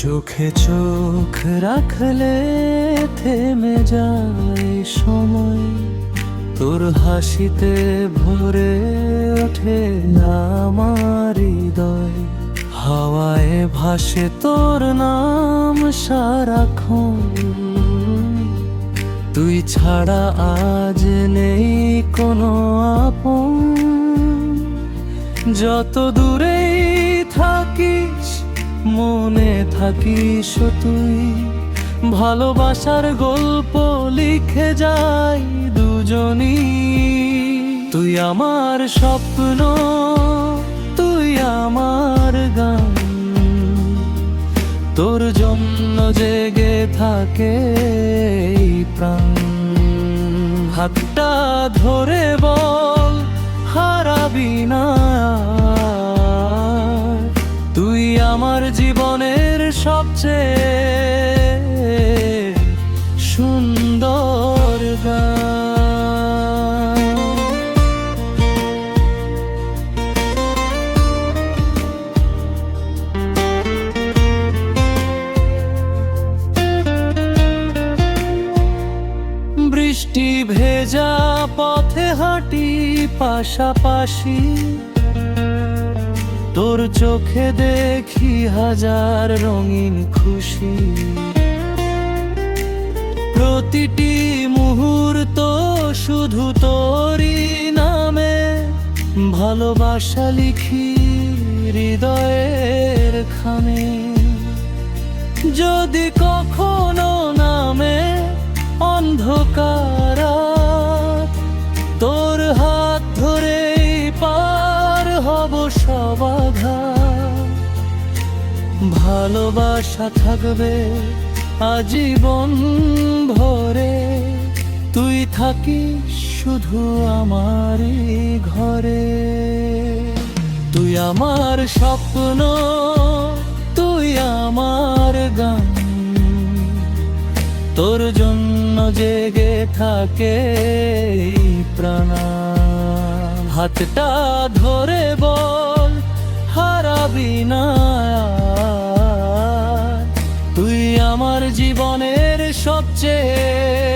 চোখে চোখ রাখলে থেমে যায় সময়, তোর হাসিতে ভরে ওঠে আমার হৃদয়। হাওয়ায় ভাসে তোর নাম সারাক্ষণ, তুই ছাড়া আজ নেই কোনো আপন। যত দূরেই থাকিস মনে থাকিস তুই, ভালোবাসার গল্প লিখে যাই দুজনই। তুই আমার স্বপ্ন, তুই আমার গান, তোর জন্য জেগে থাকে এই প্রাণ। হাতটা ধরে বল হারাবি না, তুই আমার জীবনের সবচেয়ে সুন্দর গান। বৃষ্টি ভেজা পথে হাঁটি পাশাপাশি, তোর চোখে দেখি হাজার রঙিন খুশি। প্রতিটি মুহূর্ত শুধু তোরই নামে, ভালোবাসা লিখি হৃদয়ের খামে। যদি কখনো নামে অন্ধকার, তোর হাত ধরে পার হব সব আঘাত। ভালোবাসা থাকবে আজীবন ভরে, তুই থাকিস শুধু আমারই ঘরে। তুই আমার স্বপ্ন, তুই আমার গান, তোর জন্য জেগে থাকে এই প্রাণ। হাতটা ধরে বল হারাবি না, তুই আমার জীবনের সবচেয়ে